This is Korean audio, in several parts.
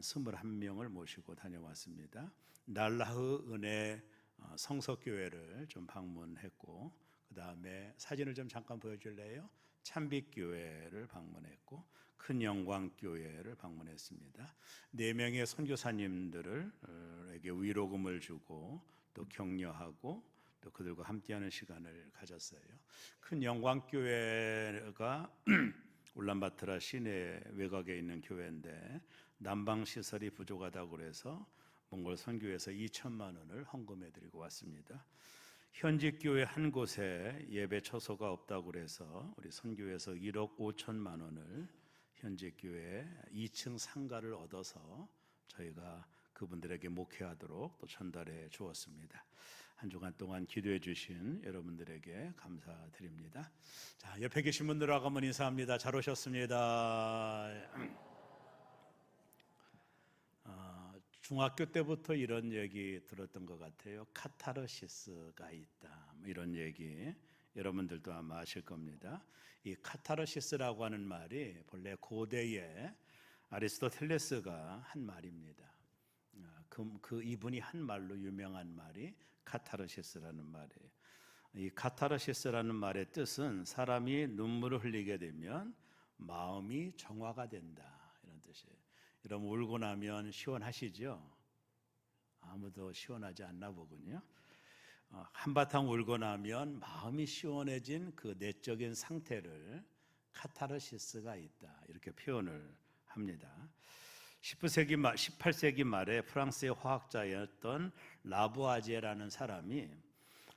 한 21명을 모시고 다녀왔습니다. 날라흐 은혜 성석교회를 좀 방문했고, 그 다음에 사진을 좀 잠깐 보여줄래요? 참빛교회를 방문했고, 큰영광교회를 방문했습니다. 4명의 선교사님들에게 위로금을 주고 또 격려하고 또 그들과 함께하는 시간을 가졌어요. 큰영광교회가 울란바토르 시내 외곽에 있는 교회인데 난방 시설이 부족하다고 그래서 몽골 선교회에서 2천만 원을 헌금해 드리고 왔습니다. 현직 교회 한 곳에 예배 처소가 없다고 그래서 우리 선교회에서 1억 5천만 원을 현직 교회 2층 상가를 얻어서 저희가 그분들에게 목회하도록 또 전달해 주었습니다. 한 주간 동안 기도해 주신 여러분들에게 감사드립니다. 자, 옆에 계신 분들하고 한번 인사합니다. 잘 오셨습니다. 중학교 때부터 이런 얘기 들었던 것 같아요. 카타르시스가 있다, 이런 얘기 여러분들도 아마 아실 겁니다. 이 카타르시스라고 하는 말이 본래 고대에 아리스토텔레스가 한 말입니다. 이분이 한 말로 유명한 말이 카타르시스라는 말이에요. 이 카타르시스라는 말의 뜻은 사람이 눈물을 흘리게 되면 마음이 정화가 된다, 이런 뜻이에요. 여러분, 울고 나면 시원하시죠? 아무도 시원하지 않나 보군요. 한바탕 울고 나면 마음이 시원해진 그 내적인 상태를 카타르시스가 있다, 이렇게 표현을 합니다. 18세기 말에 프랑스의 화학자였던 라부아제라는 사람이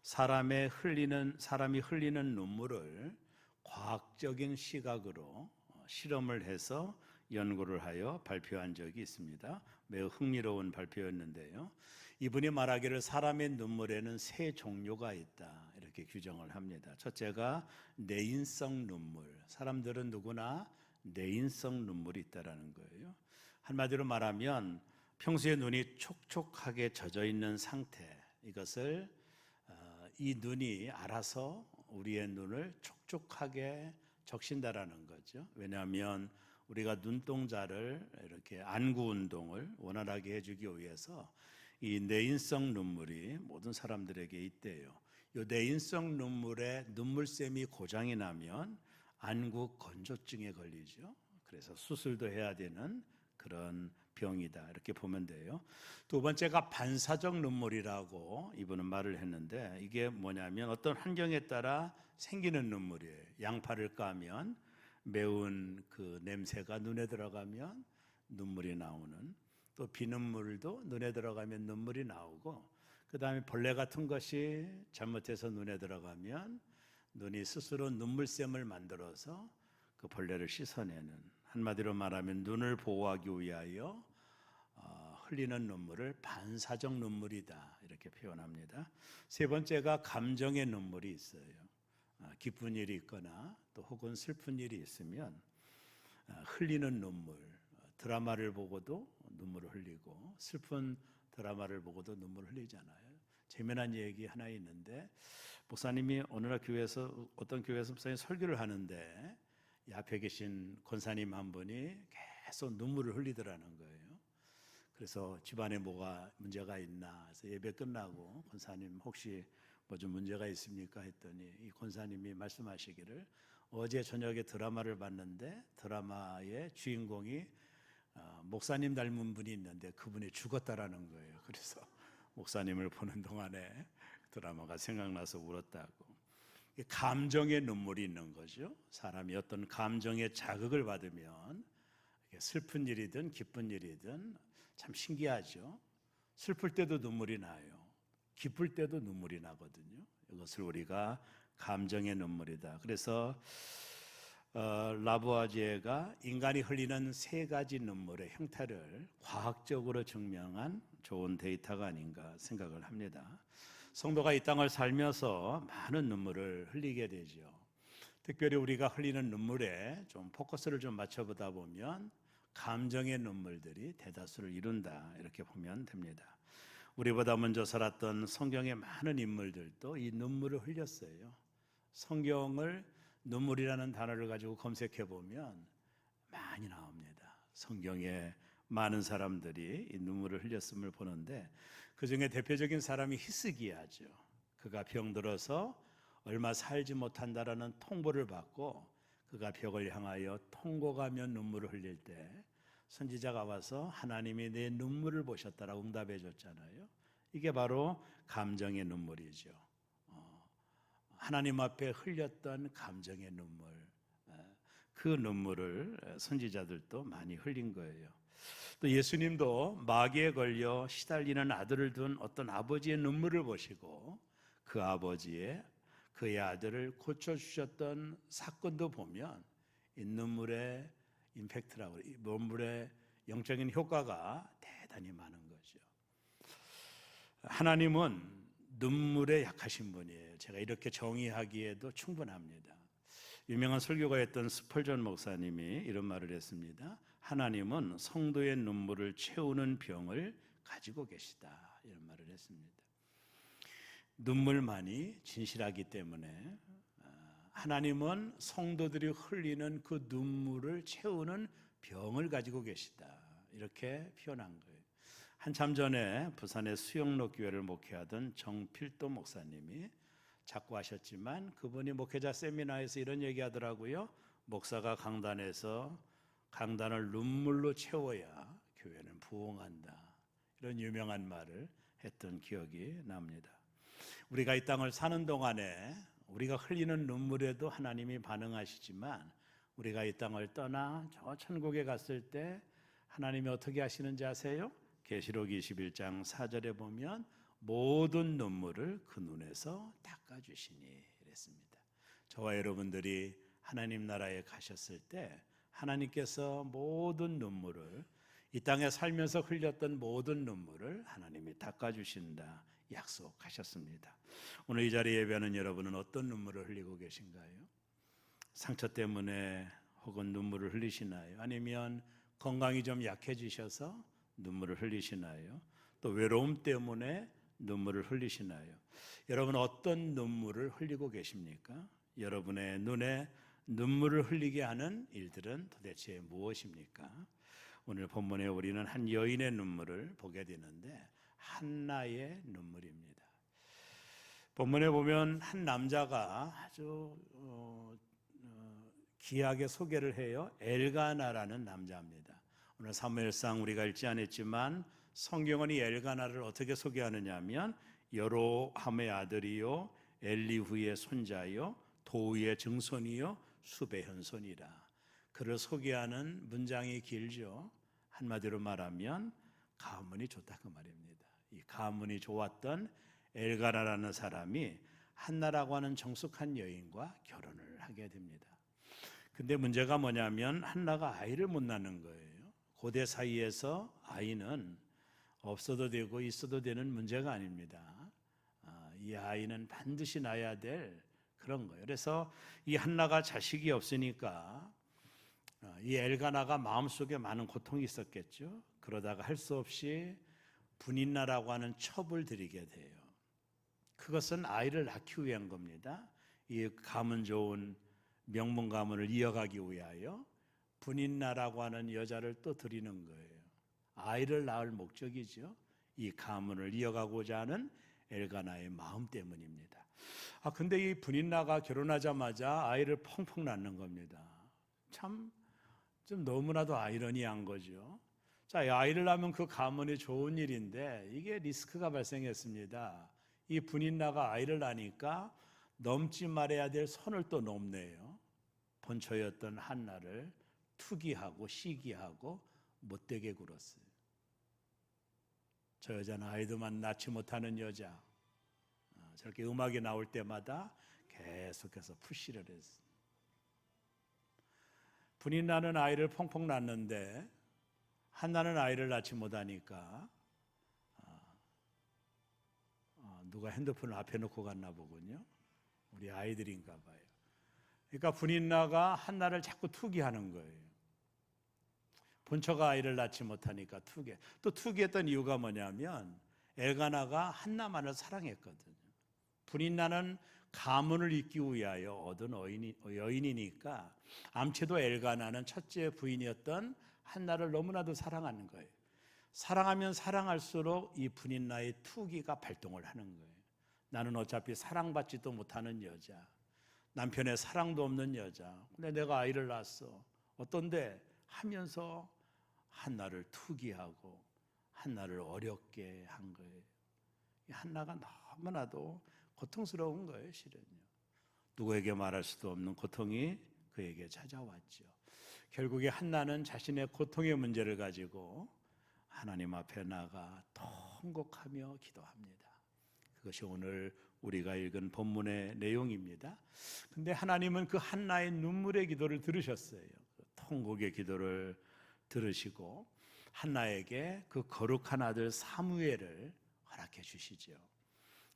사람이 흘리는 눈물을 과학적인 시각으로 실험을 해서 연구를 하여 발표한 적이 있습니다. 매우 흥미로운 발표였는데요. 이분이 말하기를 사람의 눈물에는 세 종류가 있다, 이렇게 규정을 합니다. 첫째가 내인성 눈물. 사람들은 누구나 내인성 눈물이 있다라는 거예요. 한마디로 말하면 평소에 눈이 촉촉하게 젖어 있는 상태, 이것을 이 눈이 알아서 우리의 눈을 촉촉하게 적신다라는 거죠. 왜냐하면 우리가 눈동자를 이렇게 안구 운동을 원활하게 해주기 위해서 이 내인성 눈물이 모든 사람들에게 있대요. 이 내인성 눈물에 눈물샘이 고장이 나면 안구 건조증에 걸리죠. 그래서 수술도 해야 되는 그런 병이다, 이렇게 보면 돼요. 두 번째가 반사적 눈물이라고 이분은 말을 했는데, 이게 뭐냐면 어떤 환경에 따라 생기는 눈물이에요. 양파를 까면 매운 그 냄새가 눈에 들어가면 눈물이 나오는, 또 비눗물도 눈에 들어가면 눈물이 나오고, 그 다음에 벌레 같은 것이 잘못해서 눈에 들어가면 눈이 스스로 눈물샘을 만들어서 그 벌레를 씻어내는, 한마디로 말하면 눈을 보호하기 위하여 흘리는 눈물을 반사적 눈물이다, 이렇게 표현합니다. 세 번째가 감정의 눈물이 있어요. 기쁜 일이 있거나 또 혹은 슬픈 일이 있으면 흘리는 눈물, 드라마를 보고도 눈물을 흘리고 슬픈 드라마를 보고도 눈물을 흘리잖아요. 재미난 얘기 하나 있는데, 목사님이 어느 날 교회에서, 어떤 교회에서 목사님 설교를 하는데 이 앞에 계신 권사님 한 분이 계속 눈물을 흘리더라는 거예요. 그래서 집안에 뭐가 문제가 있나 해서 예배 끝나고 권사님 혹시 뭐 좀 문제가 있습니까 했더니 이 권사님이 말씀하시기를 어제 저녁에 드라마를 봤는데 드라마의 주인공이 목사님 닮은 분이 있는데 그분이 죽었다라는 거예요. 그래서 목사님을 보는 동안에 드라마가 생각나서 울었다고. 감정의 눈물이 있는 거죠. 사람이 어떤 감정의 자극을 받으면 슬픈 일이든 기쁜 일이든 참 신기하죠. 슬플 때도 눈물이 나요. 기쁠 때도 눈물이 나거든요. 이것을 우리가 감정의 눈물이다. 그래서 라부아제가 인간이 흘리는 세 가지 눈물의 형태를 과학적으로 증명한 좋은 데이터가 아닌가 생각을 합니다. 성도가 이 땅을 살면서 많은 눈물을 흘리게 되죠. 특별히 우리가 흘리는 눈물에 좀 포커스를 좀 맞춰보다 보면 감정의 눈물들이 대다수를 이룬다, 이렇게 보면 됩니다. 우리보다 먼저 살았던 성경의 많은 인물들도 이 눈물을 흘렸어요. 성경을 눈물이라는 단어를 가지고 검색해 보면 많이 나옵니다. 성경의 많은 사람들이 이 눈물을 흘렸음을 보는데 그 중에 대표적인 사람이 히스기야죠. 그가 병들어서 얼마 살지 못한다라는 통보를 받고 그가 벽을 향하여 통곡하며 눈물을 흘릴 때 선지자가 와서 하나님이 내 눈물을 보셨다라고 응답해 줬잖아요. 이게 바로 감정의 눈물이죠. 하나님 앞에 흘렸던 감정의 눈물, 그 눈물을 선지자들도 많이 흘린 거예요. 또 예수님도 마귀에 걸려 시달리는 아들을 둔 어떤 아버지의 눈물을 보시고 그 아버지의 그의 아들을 고쳐주셨던 사건도 보면 이 눈물의 임팩트라고, 이 눈물의 영적인 효과가 대단히 많은 거죠. 하나님은 눈물에 약하신 분이에요. 제가 이렇게 정의하기에도 충분합니다. 유명한 설교가였던 스펄전 목사님이 이런 말을 했습니다. 하나님은 성도의 눈물을 채우는 병을 가지고 계시다, 이런 말을 했습니다. 눈물만이 진실하기 때문에 하나님은 성도들이 흘리는 그 눈물을 채우는 병을 가지고 계시다, 이렇게 표현한 거예요. 한참 전에 부산의 수영록 교회를 목회하던 정필도 목사님이 자꾸 하셨지만 그분이 목회자 세미나에서 이런 얘기하더라고요. 목사가 강단에서 강단을 눈물로 채워야 교회는 부흥한다, 이런 유명한 말을 했던 기억이 납니다. 우리가 이 땅을 사는 동안에 우리가 흘리는 눈물에도 하나님이 반응하시지만 우리가 이 땅을 떠나 저 천국에 갔을 때 하나님이 어떻게 하시는지 아세요? 계시록 21장 4절에 보면 모든 눈물을 그 눈에서 닦아주시니 이랬습니다. 저와 여러분들이 하나님 나라에 가셨을 때 하나님께서 모든 눈물을, 이 땅에 살면서 흘렸던 모든 눈물을 하나님이 닦아주신다 약속하셨습니다. 오늘 이 자리에 예배하는 여러분은 어떤 눈물을 흘리고 계신가요? 상처 때문에 혹은 눈물을 흘리시나요? 아니면 건강이 좀 약해지셔서 눈물을 흘리시나요? 또 외로움 때문에 눈물을 흘리시나요? 여러분 어떤 눈물을 흘리고 계십니까? 여러분의 눈에 눈물을 흘리게 하는 일들은 도대체 무엇입니까? 오늘 본문에 우리는 한 여인의 눈물을 보게 되는데 한나의 눈물입니다. 본문에 보면 한 남자가 아주 귀하게 소개를 해요. 엘가나라는 남자입니다. 오늘 사무엘상 우리가 읽지 않았지만 성경은 이 엘가나를 어떻게 소개하느냐 하면 여로함의 아들이요 엘리후의 손자요 도우의 증손이요 수베 현손이라. 그를 소개하는 문장이 길죠. 한마디로 말하면 가문이 좋다 그 말입니다. 이 가문이 좋았던 엘가나라는 사람이 한나라고 하는 정숙한 여인과 결혼을 하게 됩니다. 근데 문제가 뭐냐면 한나가 아이를 못 낳는 거예요. 고대 사이에서 아이는 없어도 되고 있어도 되는 문제가 아닙니다. 이 아이는 반드시 낳아야 될 그런 거예요. 그래서 이 한나가 자식이 없으니까 이 엘가나가 마음속에 많은 고통이 있었겠죠. 그러다가 할 수 없이 분인나라고 하는 첩을 들이게 돼요. 그것은 아이를 낳기 위한 겁니다. 이 가문 좋은 명문 가문을 이어가기 위하여 분인나라고 하는 여자를 또 들이는 거예요. 아이를 낳을 목적이죠. 이 가문을 이어가고자 하는 엘가나의 마음 때문입니다. 근데 이 분인나가 결혼하자마자 아이를 펑펑 낳는 겁니다. 참 좀 너무나도 아이러니한 거죠. 자, 아이를 낳으면 그 가문이 좋은 일인데 이게 리스크가 발생했습니다. 이 분인나가 아이를 낳으니까 넘지 말아야 될 선을 또 넘네요. 본처였던 한나를 투기하고 시기하고 못되게 굴었어요. 저 여자는 아이도만 낳지 못하는 여자. 저렇게 음악이 나올 때마다 계속해서 푸시를 했어요. 분인나는 아이를 펑펑 낳는데 한나는 아이를 낳지 못하니까 누가 핸드폰을 앞에 놓고 갔나 보군요. 우리 아이들인가 봐요. 그러니까 분인나가 한나를 자꾸 투기하는 거예요. 본처가 아이를 낳지 못하니까 투기. 또 투기했던 이유가 뭐냐면 엘가나가 한나만을 사랑했거든요. 분인나는 가문을 잇기 위하여 얻은 여인이니까 암체도 엘가나는 첫째 부인이었던 한나를 너무나도 사랑하는 거예요. 사랑하면 사랑할수록 이 분인나의 투기가 발동을 하는 거예요. 나는 어차피 사랑받지도 못하는 여자, 남편의 사랑도 없는 여자, 근데 내가 아이를 낳았어. 어떤데? 하면서 한나를 투기하고 한나를 어렵게 한 거예요. 한나가 너무나도 고통스러운 거예요, 실은요. 누구에게 말할 수도 없는 고통이 그에게 찾아왔죠. 결국에 한나는 자신의 고통의 문제를 가지고 하나님 앞에 나가 통곡하며 기도합니다. 그것이 오늘 우리가 읽은 본문의 내용입니다. 근데 하나님은 그 한나의 눈물의 기도를 들으셨어요. 통곡의 기도를 들으시고 한나에게 그 거룩한 아들 사무엘을 허락해 주시죠.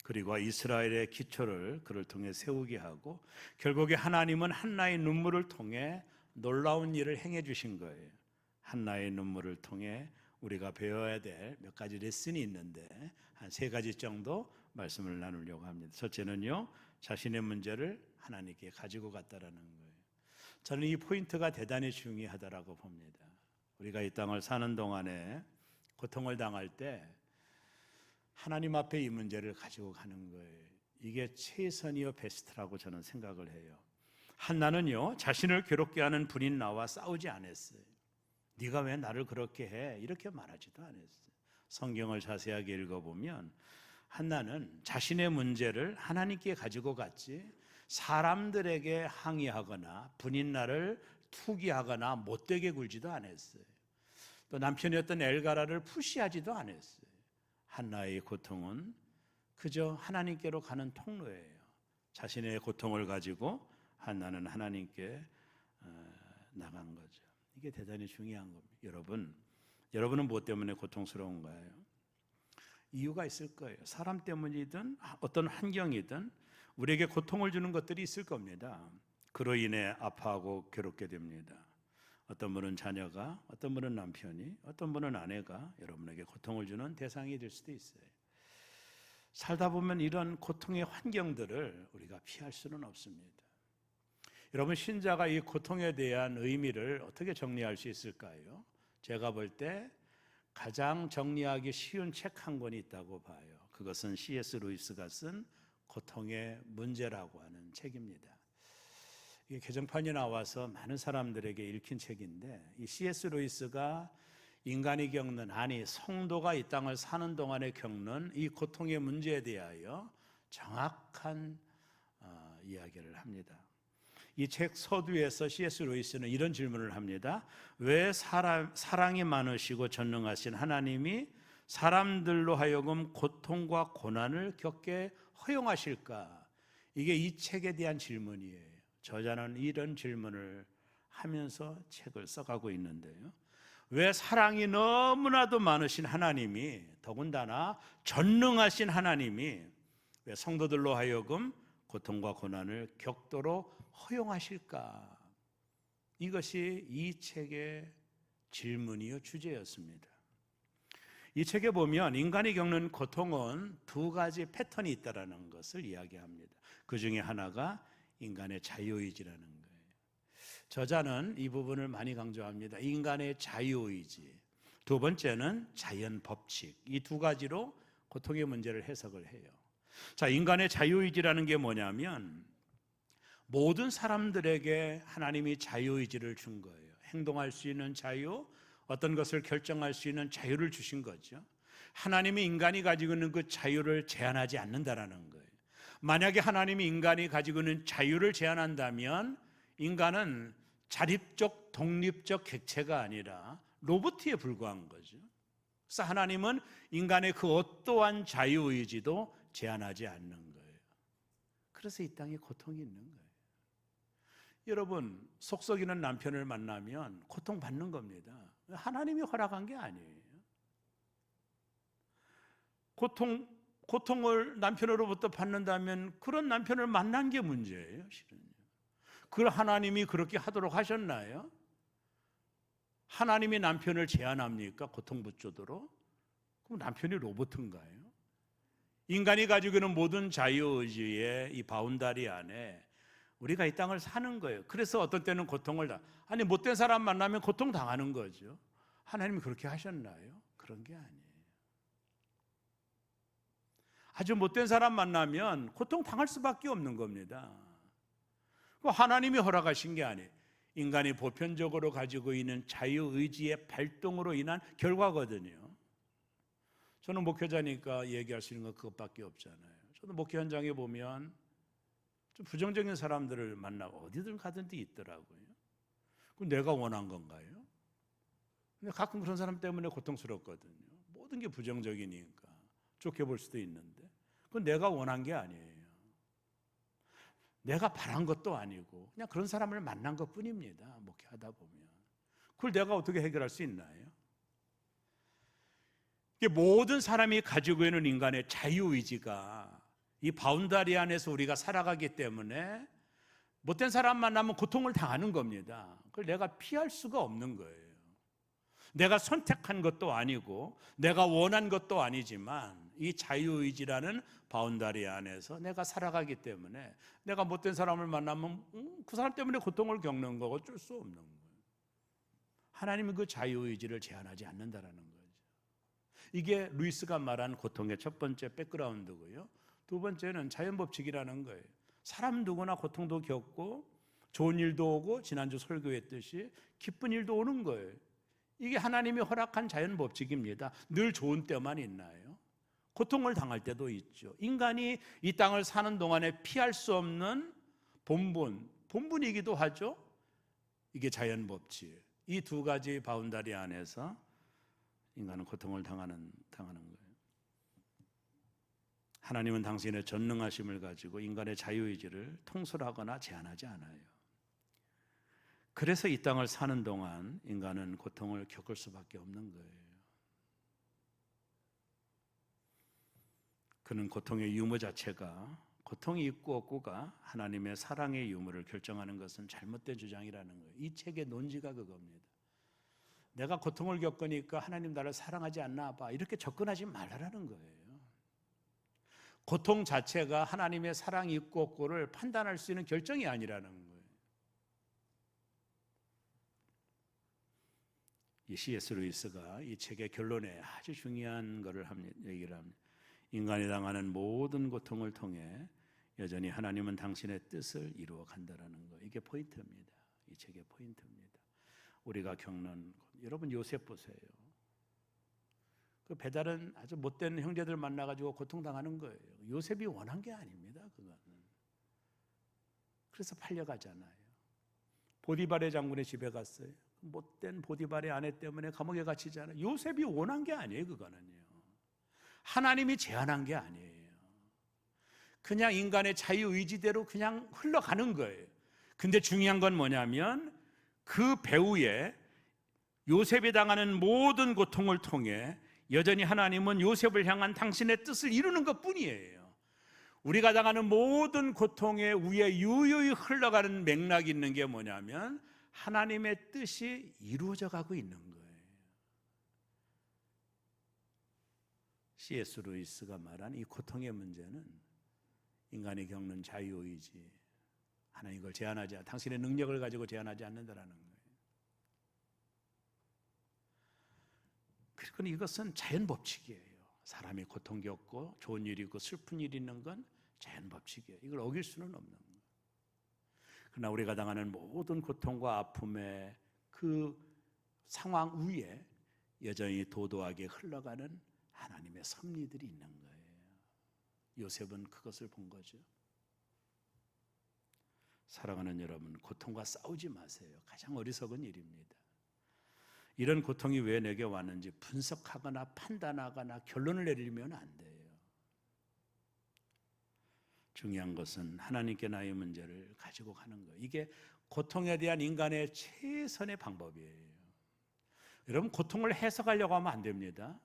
그리고 이스라엘의 기초를 그를 통해 세우게 하고 결국에 하나님은 한나의 눈물을 통해 놀라운 일을 행해 주신 거예요. 한나의 눈물을 통해 우리가 배워야 될 몇 가지 레슨이 있는데 한 3가지 정도 말씀을 나누려고 합니다. 첫째는요, 자신의 문제를 하나님께 가지고 갔다라는 거예요. 저는 이 포인트가 대단히 중요하다라고 봅니다. 우리가 이 땅을 사는 동안에 고통을 당할 때 하나님 앞에 이 문제를 가지고 가는 거예요. 이게 최선이요 베스트라고 저는 생각을 해요. 한나는요, 자신을 괴롭게 하는 분인 나와 싸우지 않았어요. 네가 왜 나를 그렇게 해? 이렇게 말하지도 않았어요. 성경을 자세하게 읽어보면 한나는 자신의 문제를 하나님께 가지고 갔지 사람들에게 항의하거나 분인나를 투기하거나 못되게 굴지도 않았어요. 또 남편이었던 엘가라를 푸시하지도 않았어요. 한나의 고통은 그저 하나님께로 가는 통로예요. 자신의 고통을 가지고 한나는 하나님께 나간 거죠. 이게 대단히 중요한 겁니다. 여러분은 무엇 때문에 고통스러운가요? 이유가 있을 거예요. 사람 때문이든 어떤 환경이든 우리에게 고통을 주는 것들이 있을 겁니다. 그로 인해 아파하고 괴롭게 됩니다. 어떤 분은 자녀가, 어떤 분은 남편이, 어떤 분은 아내가 여러분에게 고통을 주는 대상이 될 수도 있어요. 살다 보면 이런 고통의 환경들을 우리가 피할 수는 없습니다. 여러분, 신자가 이 고통에 대한 의미를 어떻게 정리할 수 있을까요? 제가 볼 때 가장 정리하기 쉬운 책 한 권이 있다고 봐요. 그것은 C.S. 루이스가 쓴 고통의 문제라고 하는 책입니다. 이게 개정판이 나와서 많은 사람들에게 읽힌 책인데, 이 C.S. 루이스가 인간이 겪는, 아니 성도가 이 땅을 사는 동안에 겪는 이 고통의 문제에 대하여 정확한 이야기를 합니다. 이 책 서두에서 C.S. 루이스는 이런 질문을 합니다. 왜 사랑이 많으시고 전능하신 하나님이 사람들로 하여금 고통과 고난을 겪게 허용하실까? 이게 이 책에 대한 질문이에요. 저자는 이런 질문을 하면서 책을 써가고 있는데요. 왜 사랑이 너무나도 많으신 하나님이, 더군다나 전능하신 하나님이 왜 성도들로 하여금 고통과 고난을 겪도록 허용하실까? 이것이 이 책의 질문이요 주제였습니다. 이 책에 보면 인간이 겪는 고통은 2가지 패턴이 있다는 것을 이야기합니다. 그 중에 하나가 인간의 자유의지라는 거예요. 저자는 이 부분을 많이 강조합니다. 인간의 자유의지. 2번째는 자연 법칙. 이 2가지로 고통의 문제를 해석을 해요. 자, 인간의 자유의지라는 게 뭐냐면 모든 사람들에게 하나님이 자유의지를 준 거예요. 행동할 수 있는 자유, 어떤 것을 결정할 수 있는 자유를 주신 거죠. 하나님이 인간이 가지고 있는 그 자유를 제한하지 않는다라는 거예요. 만약에 하나님이 인간이 가지고 있는 자유를 제한한다면 인간은 자립적, 독립적 객체가 아니라 로봇에 불과한 거죠. 그래서 하나님은 인간의 그 어떠한 자유의지도 제한하지 않는 거예요. 그래서 이 땅에 고통이 있는 거예요. 여러분, 속 썩이는 남편을 만나면 고통받는 겁니다. 하나님이 허락한 게 아니에요. 고통을 남편으로부터 받는다면 그런 남편을 만난 게 문제예요, 실은요. 그걸 하나님이 그렇게 하도록 하셨나요? 하나님이 남편을 제한합니까? 고통 붙조도록? 그럼 남편이 로봇인가요? 인간이 가지고 있는 모든 자유의지의 이 바운다리 안에 우리가 이 땅을 사는 거예요. 그래서 어떤 때는 고통을 아니 못된 사람 만나면 고통 당하는 거죠. 하나님이 그렇게 하셨나요? 그런 게 아니에요. 아주 못된 사람 만나면 고통 당할 수밖에 없는 겁니다. 하나님이 허락하신 게 아니에요. 인간이 보편적으로 가지고 있는 자유의지의 발동으로 인한 결과거든요. 저는 목회자니까 얘기할 수 있는 건 그것밖에 없잖아요. 저도 목회 현장에 보면 좀 부정적인 사람들을 만나고 어디든 가든지 있더라고요. 그건 내가 원한 건가요? 근데 가끔 그런 사람 때문에 고통스럽거든요. 모든 게 부정적이니까 좋게 볼 수도 있는데 그건 내가 원한 게 아니에요. 내가 바란 것도 아니고 그냥 그런 사람을 만난 것뿐입니다. 목회하다 보면 그걸 내가 어떻게 해결할 수 있나요? 이게 모든 사람이 가지고 있는 인간의 자유의지가 이 바운다리 안에서 우리가 살아가기 때문에 못된 사람 만나면 고통을 당하는 겁니다. 그걸 내가 피할 수가 없는 거예요. 내가 선택한 것도 아니고 내가 원한 것도 아니지만 이 자유의지라는 바운다리 안에서 내가 살아가기 때문에 내가 못된 사람을 만나면 그 사람 때문에 고통을 겪는 거 어쩔 수 없는 거예요. 하나님은 그 자유의지를 제한하지 않는다라는 거죠. 이게 루이스가 말한 고통의 첫 번째 백그라운드고요. 두 번째는 자연법칙이라는 거예요. 사람 누구나 고통도 겪고 좋은 일도 오고 지난주 설교했듯이 기쁜 일도 오는 거예요. 이게 하나님이 허락한 자연법칙입니다. 늘 좋은 때만 있나요? 고통을 당할 때도 있죠. 인간이 이 땅을 사는 동안에 피할 수 없는 본분이기도 하죠. 이게 자연법칙. 이 두 가지 바운다리 안에서 인간은 고통을 당하는 거예요. 하나님은 당신의 전능하심을 가지고 인간의 자유의지를 통솔하거나 제한하지 않아요. 그래서 이 땅을 사는 동안 인간은 고통을 겪을 수밖에 없는 거예요. 그는 고통의 유무 자체가 고통이 있고 없고가 하나님의 사랑의 유무를 결정하는 것은 잘못된 주장이라는 거예요. 이 책의 논지가 그겁니다. 내가 고통을 겪으니까 하나님 나를 사랑하지 않나 봐. 이렇게 접근하지 말라는 거예요. 고통 자체가 하나님의 사랑이 있고 없고를 판단할 수 있는 결정이 아니라는 거예요. 이 C.S. 루이스가 이 책의 결론에 아주 중요한 것을 얘기를 합니다. 인간이 당하는 모든 고통을 통해 여전히 하나님은 당신의 뜻을 이루어 간다라는 거. 이게 포인트입니다. 이 책의 포인트입니다. 우리가 겪는 여러분 요셉 보세요. 그 배달은 아주 못된 형제들 만나가지고 고통당하는 거예요. 요셉이 원한 게 아닙니다. 그거는. 그래서 팔려가잖아요. 보디발의 장군의 집에 갔어요. 못된 보디발의 아내 때문에 감옥에 갇히잖아요. 요셉이 원한 게 아니에요. 그거는요. 하나님이 제한한 게 아니에요. 그냥 인간의 자유의지대로 그냥 흘러가는 거예요. 근데 중요한 건 뭐냐면 그 배후에 요셉이 당하는 모든 고통을 통해 여전히 하나님은 요셉을 향한 당신의 뜻을 이루는 것뿐이에요. 우리가 당하는 모든 고통의 위에 유유히 흘러가는 맥락이 있는 게 뭐냐면 하나님의 뜻이 이루어져 가고 있는 거예요. C.S. 루이스가 말한 이 고통의 문제는 인간이 겪는 자유의지, 하나님 이걸 제한하지 않아, 당신의 능력을 가지고 제한하지 않는다라는 거예요. 그리고 이것은 자연법칙이에요. 사람이 고통 겪고 좋은 일이 있고 슬픈 일이 있는 건 자연법칙이에요. 이걸 어길 수는 없는 거예요. 그러나 우리가 당하는 모든 고통과 아픔의 그 상황 위에 여전히 도도하게 흘러가는 하나님의 섭리들이 있는 거예요. 요셉은 그것을 본 거죠. 사랑하는 여러분, 고통과 싸우지 마세요. 가장 어리석은 일입니다. 이런 고통이 왜 내게 왔는지 분석하거나 판단하거나 결론을 내리면 안 돼요. 중요한 것은 하나님께 나의 문제를 가지고 가는 거예요. 이게 고통에 대한 인간의 최선의 방법이에요. 여러분, 고통을 해석하려고 하면 안 됩니다.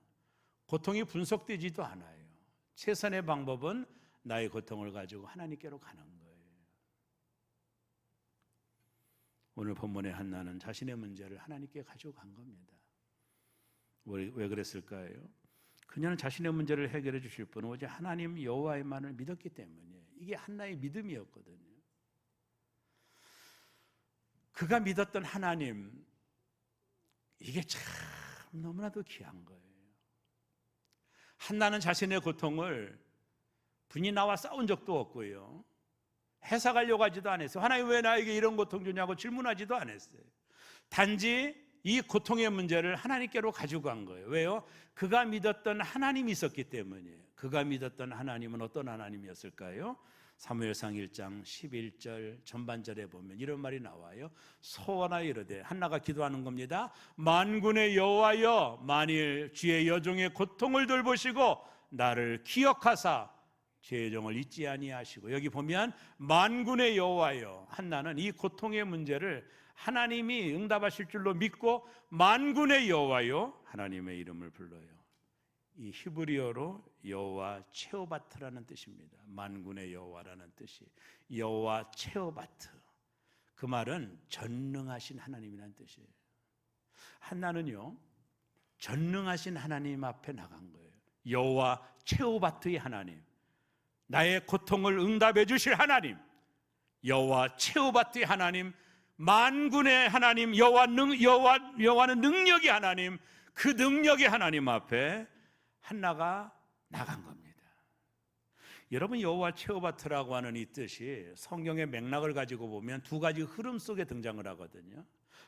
고통이 분석되지도 않아요. 최선의 방법은 나의 고통을 가지고 하나님께로 가는 거예요. 오늘 본문의 한나는 자신의 문제를 하나님께 가지고 간 겁니다. 왜 그랬을까요? 그녀는 자신의 문제를 해결해 주실 분은 오직 하나님 여호와의만을 믿었기 때문이에요. 이게 한나의 믿음이었거든요. 그가 믿었던 하나님, 이게 참 너무나도 귀한 거예요. 한나는 자신의 고통을 분이 나와 싸운 적도 없고요, 해석하려고 하지도 않았어요. 하나님 왜 나에게 이런 고통 주냐고 질문하지도 않았어요. 단지 이 고통의 문제를 하나님께로 가지고 간 거예요. 왜요? 그가 믿었던 하나님이 있었기 때문이에요. 그가 믿었던 하나님은 어떤 하나님이었을까요? 사무엘상 1장 11절 전반절에 보면 이런 말이 나와요. 소원하여 이르되, 한나가 기도하는 겁니다. 만군의 여호와여, 만일 주의 여종의 고통을 돌보시고 나를 기억하사 주의 종을 잊지 아니하시고, 여기 보면 만군의 여호와여, 한나는 이 고통의 문제를 하나님이 응답하실 줄로 믿고 만군의 여호와여 하나님의 이름을 불러요. 이 히브리어로 여호와 체오바트라는 뜻입니다. 만군의 여호와라는 뜻이 여호와 체오바트, 그 말은 전능하신 하나님이라는 뜻이에요. 한나는요, 전능하신 하나님 앞에 나간 거예요. 여호와 체오바트의 하나님, 나의 고통을 응답해 주실 하나님, 여호와 체오바트의 하나님, 만군의 하나님, 여호와는 능력의 하나님, 그 능력의 하나님 앞에 한나가 나간 겁니다. 여러분, 여호와 체오바트라고 하는 이 뜻이 성경의 맥락을 가지고 보면 두 가지 흐름 속에 등장을 하거든요.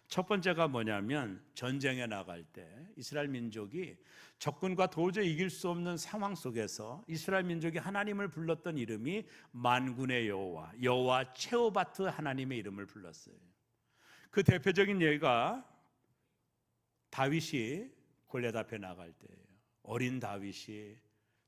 첫 번째가 뭐냐면, 전쟁에 나갈 때 이스라엘 민족이 적군과 도저히 이길 수 없는 상황 속에서 이스라엘 민족이 하나님을 불렀던 이름이 만군의 여호와, 여호와 체오바트 하나님의 이름을 불렀어요. 그 대표적인 예가 다윗이 골리앗 앞에 나갈 때예요. 어린 다윗이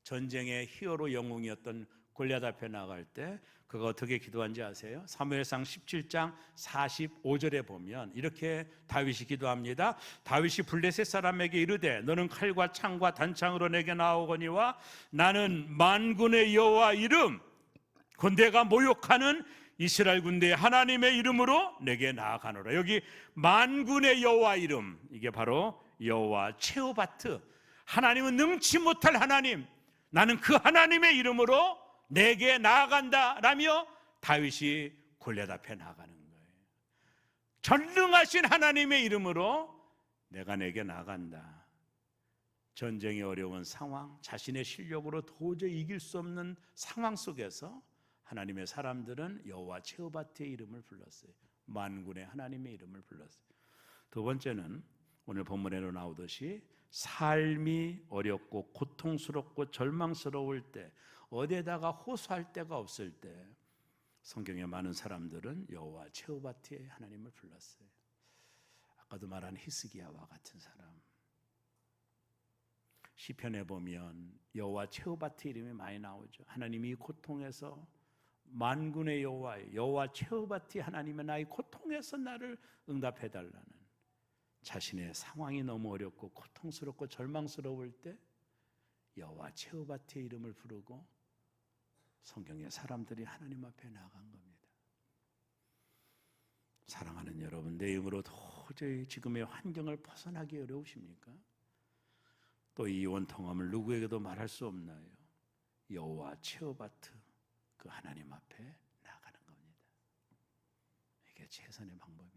전쟁의 히어로 영웅이었던 골리앗 앞에 나갈 때 그가 어떻게 기도한지 아세요? 사무엘상 17장 45절에 보면 이렇게 다윗이 기도합니다. 다윗이 블레셋 사람에게 이르되, 너는 칼과 창과 단창으로 내게 나오거니와 나는 만군의 여호와 이름, 곧 내가 모욕하는 이스라엘 군대의 하나님의 이름으로 내게 나아가노라. 여기 만군의 여호와 이름, 이게 바로 여호와 체오바트, 하나님은 능치 못할 하나님, 나는 그 하나님의 이름으로 내게 나아간다 라며 다윗이 골리앗 앞에 나가는 거예요. 전능하신 하나님의 이름으로 내가 내게 나간다. 전쟁이 어려운 상황, 자신의 실력으로 도저히 이길 수 없는 상황 속에서 하나님의 사람들은 여호와 체오바트의 이름을 불렀어요. 만군의 하나님의 이름을 불렀어요. 두 번째는 오늘 본문에도 나오듯이 삶이 어렵고 고통스럽고 절망스러울 때, 어디에다가 호소할 데가 없을 때 성경에 많은 사람들은 여호와 체오바트의 하나님을 불렀어요. 아까도 말한 히스기야와 같은 사람, 시편에 보면 여호와 체오바트 이름이 많이 나오죠. 하나님이 고통에서 만군의 여호와, 여호와 체오바트 하나님의 나의 고통에서 나를 응답해 달라는, 자신의 상황이 너무 어렵고 고통스럽고 절망스러울 때 여호와 체오바트의 이름을 부르고 성경의 사람들이 하나님 앞에 나간 겁니다. 사랑하는 여러분, 내 힘으로 도저히 지금의 환경을 벗어나기 어려우십니까? 또 이 원통함을 누구에게도 말할 수 없나요? 여호와 체오바트, 그 하나님 앞에 나가는 겁니다. 이게 최선의 방법입니다.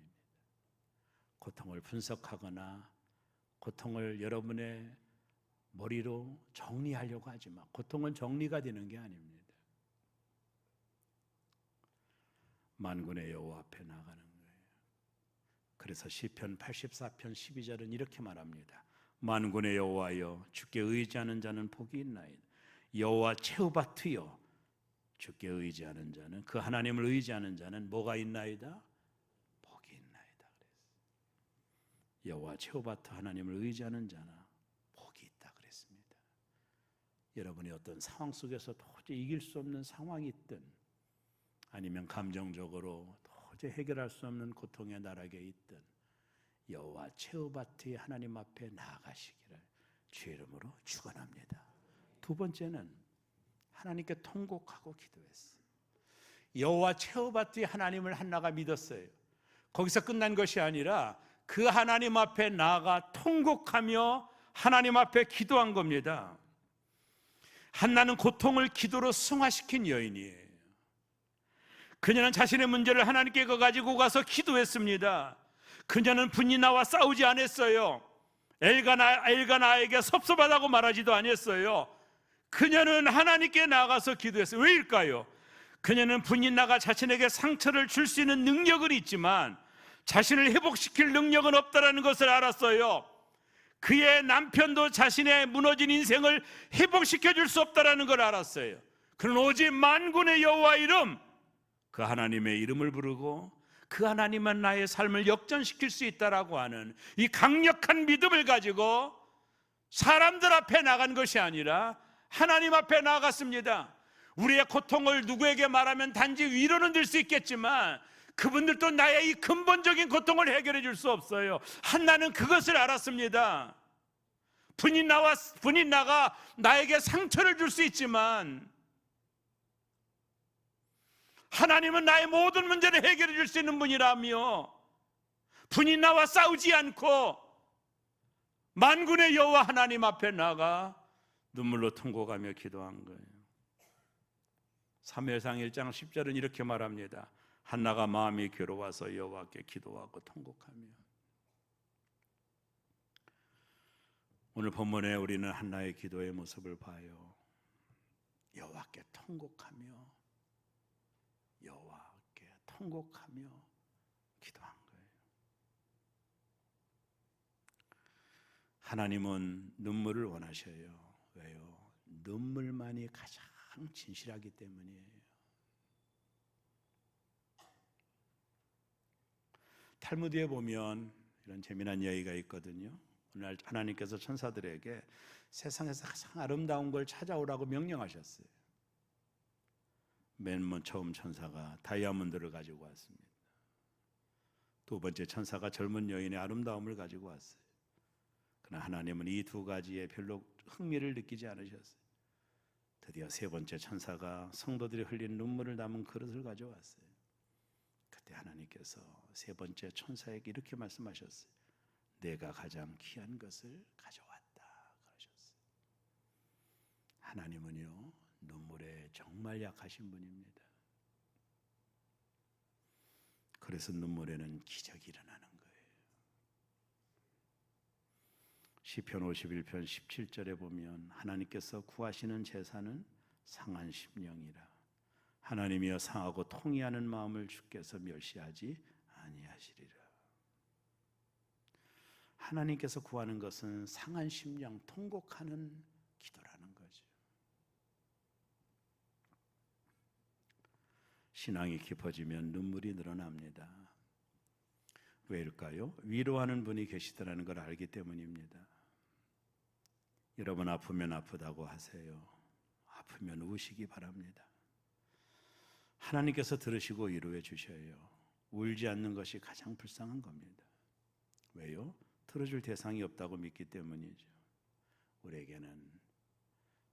고통을 분석하거나 고통을 여러분의 머리로 정리하려고 하지 마. 고통은 정리가 되는 게 아닙니다. 만군의 여호와 앞에 나가는 거예요. 그래서 시편 84편 12절은 이렇게 말합니다. 만군의 여호와여, 주께 의지하는 자는 복이 있나이다. 여호와 체오바트여, 주께 의지하는 자는, 그 하나님을 의지하는 자는 뭐가 있나이다? 복이 있나이다. 여호와 체오바트 하나님을 의지하는 자나 복이 있다 그랬습니다. 여러분이 어떤 상황 속에서 도저히 이길 수 없는 상황이 있든, 아니면 감정적으로 도저히 해결할 수 없는 고통의 나락에 있든, 여호와 체오바트의 하나님 앞에 나아가시기를 주의 이름으로 축원합니다. 두 번째는 하나님께 통곡하고 기도했어요. 여호와 체오바트의 하나님을 한나가 믿었어요. 거기서 끝난 것이 아니라 그 하나님 앞에 나아가 통곡하며 하나님 앞에 기도한 겁니다. 한나는 고통을 기도로 승화시킨 여인이에요. 그녀는 자신의 문제를 하나님께 가지고 가서 기도했습니다. 그녀는 분이나와 싸우지 않았어요. 엘가나에게 섭섭하다고 말하지도 않았어요. 그녀는 하나님께 나가서 기도했어요. 왜일까요? 그녀는 분이나가 자신에게 상처를 줄 수 있는 능력은 있지만 자신을 회복시킬 능력은 없다는 것을 알았어요. 그의 남편도 자신의 무너진 인생을 회복시켜 줄 수 없다는 걸 알았어요. 그는 오직 만군의 여호와 이름, 그 하나님의 이름을 부르고 그 하나님은 나의 삶을 역전시킬 수 있다라고 하는 이 강력한 믿음을 가지고 사람들 앞에 나간 것이 아니라 하나님 앞에 나아갔습니다. 우리의 고통을 누구에게 말하면 단지 위로는 될 수 있겠지만 그분들도 나의 이 근본적인 고통을 해결해 줄 수 없어요. 한나는 그것을 알았습니다. 분이나가 나에게 상처를 줄 수 있지만 하나님은 나의 모든 문제를 해결해 줄 수 있는 분이라며 분이나와 싸우지 않고 만군의 여호와 하나님 앞에 나가 눈물로 통곡하며 기도한 거예요. 사무엘상 1장 10절은 이렇게 말합니다. 한나가 마음이 괴로워서 여호와께 기도하고 통곡하며. 오늘 본문에 우리는 한나의 기도의 모습을 봐요. 여호와께 통곡하며 기도한 거예요. 하나님은 눈물을 원하셔요. 왜요? 눈물만이 가장 진실하기 때문이에요. 탈무드에 보면 이런 재미난 이야기가 있거든요. 오늘 하나님께서 천사들에게 세상에서 가장 아름다운 걸 찾아오라고 명령하셨어요. 맨 처음 천사가 다이아몬드를 가지고 왔습니다. 두 번째 천사가 젊은 여인의 아름다움을 가지고 왔어요. 그러나 하나님은 이 두 가지에 별로 흥미를 느끼지 않으셨어요. 드디어 세 번째 천사가 성도들이 흘린 눈물을 담은 그릇을 가져왔어요. 그때 하나님께서 세 번째 천사에게 이렇게 말씀하셨어요. 내가 가장 귀한 것을 가져왔다 그러셨어요. 하나님은요, 눈물에 정말 약하신 분입니다. 그래서 눈물에는 기적이 일어나는 거예요. 시편 51편 17절에 보면 하나님께서 구하시는 제사는 상한 심령이라. 하나님이여 상하고 통이하는 마음을 주께서 멸시하지 아니하시리라. 하나님께서 구하는 것은 상한 심령, 통곡하는 기도라는 거죠. 신앙이 깊어지면 눈물이 늘어납니다. 왜일까요? 위로하는 분이 계시다는 걸 알기 때문입니다. 여러분 아프면 아프다고 하세요. 아프면 우시기 바랍니다. 하나님께서 들으시고 위로해 주셔요. 울지 않는 것이 가장 불쌍한 겁니다. 왜요? 들어줄 대상이 없다고 믿기 때문이죠. 우리에게는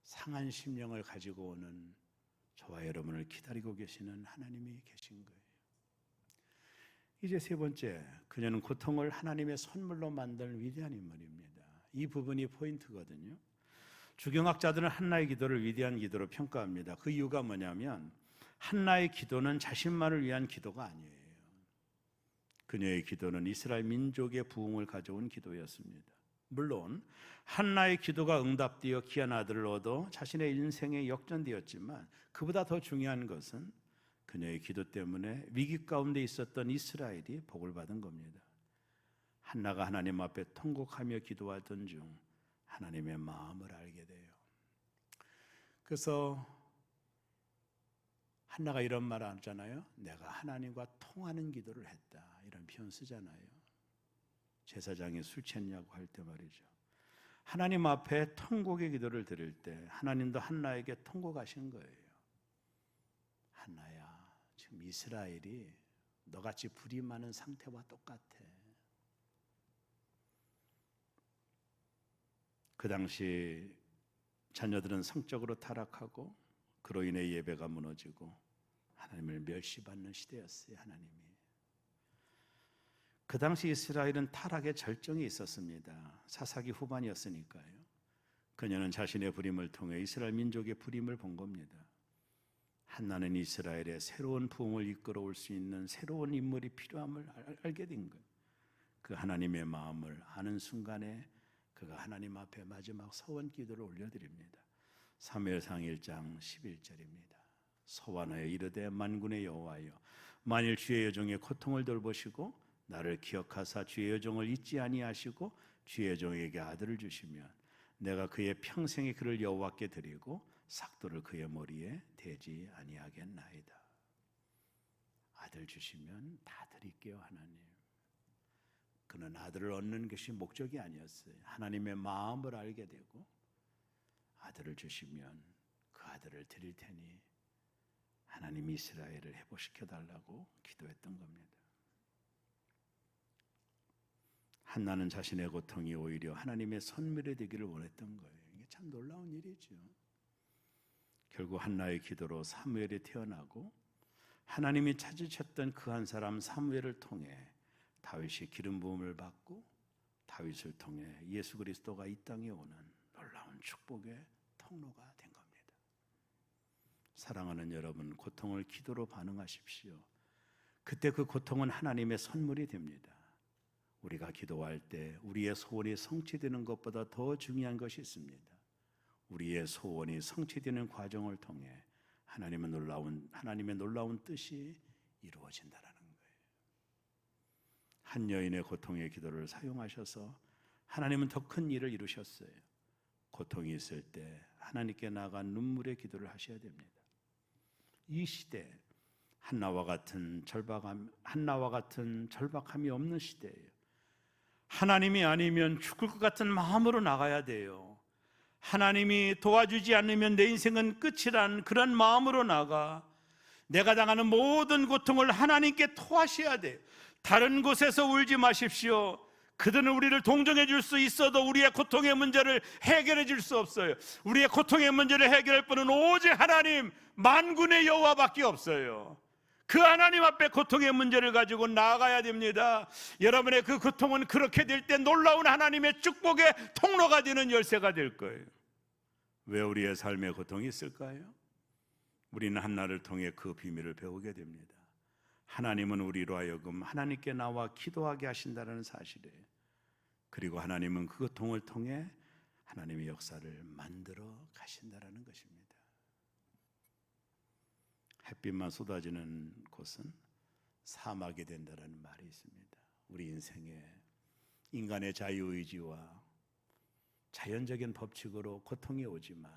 상한 심령을 가지고 오는 저와 여러분을 기다리고 계시는 하나님이 계신 거예요. 이제 세 번째, 그녀는 고통을 하나님의 선물로 만든 위대한 인물입니다. 이 부분이 포인트거든요. 주경학자들은 한나의 기도를 위대한 기도로 평가합니다. 그 이유가 뭐냐면 한나의 기도는 자신만을 위한 기도가 아니에요. 그녀의 기도는 이스라엘 민족의 부흥을 가져온 기도였습니다. 물론 한나의 기도가 응답되어 귀한 아들을 얻어 자신의 인생에 역전되었지만 그보다 더 중요한 것은 그녀의 기도 때문에 위기 가운데 있었던 이스라엘이 복을 받은 겁니다. 한나가 하나님 앞에 통곡하며 기도하던 중 하나님의 마음을 알게 돼요. 그래서 한나가 이런 말을 하잖아요. 내가 하나님과 통하는 기도를 했다. 이런 표현 쓰잖아요. 제사장이 술 취했냐고 할 때 말이죠. 하나님 앞에 통곡의 기도를 드릴 때 하나님도 한나에게 통곡하신 거예요. 한나야, 지금 이스라엘이 너같이 불이 많은 상태와 똑같아. 그 당시 자녀들은 성적으로 타락하고 그로 인해 예배가 무너지고 하나님을 멸시받는 시대였어요. 하나님이. 그 당시 이스라엘은 타락의 절정에 있었습니다. 사사기 후반이었으니까요. 그녀는 자신의 부림을 통해 이스라엘 민족의 부림을 본 겁니다. 한나는 이스라엘의 새로운 부흥을 이끌어올 수 있는 새로운 인물이 필요함을 알게 된 거예요. 그 하나님의 마음을 아는 순간에 그가 하나님 앞에 마지막 서원 기도를 올려드립니다. 사무엘상 1장 11절입니다. 소환하여 이르되 만군의 여호와여, 만일 주의 여종의 고통을 돌보시고 나를 기억하사 주의 여종을 잊지 아니하시고 주의 여종에게 아들을 주시면 내가 그의 평생에 그를 여호와께 드리고 삭도를 그의 머리에 대지 아니하겠나이다. 아들 주시면 다 드릴게요 하나님. 그는 아들을 얻는 것이 목적이 아니었어요. 하나님의 마음을 알게 되고 아들을 주시면 그 아들을 드릴 테니 하나님 이스라엘을 회복시켜 달라고 기도했던 겁니다. 한나는 자신의 고통이 오히려 하나님의 선물이 되기를 원했던 거예요. 이게 참 놀라운 일이죠. 결국 한나의 기도로 사무엘이 태어나고 하나님이 찾으셨던 그 한 사람 사무엘을 통해 다윗이 기름 부음을 받고 다윗을 통해 예수 그리스도가 이 땅에 오는 놀라운 축복의 통로가 된 겁니다. 사랑하는 여러분, 고통을 기도로 반응하십시오. 그때 그 고통은 하나님의 선물이 됩니다. 우리가 기도할 때 우리의 소원이 성취되는 것보다 더 중요한 것이 있습니다. 우리의 소원이 성취되는 과정을 통해 하나님의 놀라운 뜻이 이루어진다라는 거예요. 한 여인의 고통의 기도를 사용하셔서 하나님은 더 큰 일을 이루셨어요. 고통이 있을 때 하나님께 나아가 눈물의 기도를 하셔야 됩니다. 이 시대 한나와 같은 절박함이 없는 시대예요. 하나님이 아니면 죽을 것 같은 마음으로 나가야 돼요. 하나님이 도와주지 않으면 내 인생은 끝이란 그런 마음으로 나가 내가 당하는 모든 고통을 하나님께 토하셔야 돼요. 다른 곳에서 울지 마십시오. 그들은 우리를 동정해 줄 수 있어도 우리의 고통의 문제를 해결해 줄 수 없어요. 우리의 고통의 문제를 해결할 분은 오직 하나님 만군의 여호와밖에 없어요. 그 하나님 앞에 고통의 문제를 가지고 나아가야 됩니다. 여러분의 그 고통은 그렇게 될 때 놀라운 하나님의 축복의 통로가 되는 열쇠가 될 거예요. 왜 우리의 삶에 고통이 있을까요? 우리는 한나를 통해 그 비밀을 배우게 됩니다. 하나님은 우리로 하여금 하나님께 나와 기도하게 하신다는 사실이에요. 그리고 하나님은 그 고통을 통해 하나님의 역사를 만들어 가신다는 것입니다. 햇빛만 쏟아지는 곳은 사막이 된다는 말이 있습니다. 우리 인생에 인간의 자유의지와 자연적인 법칙으로 고통이 오지만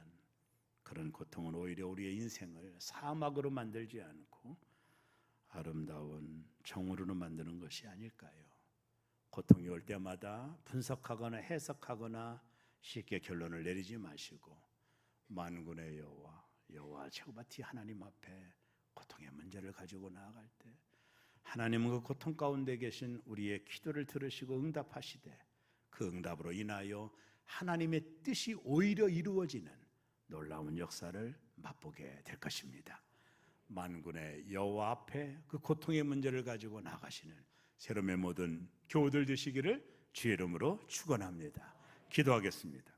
그런 고통은 오히려 우리의 인생을 사막으로 만들지 않고 아름다운 정으로 만드는 것이 아닐까요? 고통이 올 때마다 분석하거나 해석하거나 쉽게 결론을 내리지 마시고 만군의 여호와 최고바티 하나님 앞에 고통의 문제를 가지고 나아갈 때 하나님은 그 고통 가운데 계신 우리의 기도를 들으시고 응답하시되 그 응답으로 인하여 하나님의 뜻이 오히려 이루어지는 놀라운 역사를 맛보게 될 것입니다. 만군의 여호와 앞에 그 고통의 문제를 가지고 나가시는 새롬의 모든 교우들 되시기를 주의 이름으로 축원합니다. 기도하겠습니다.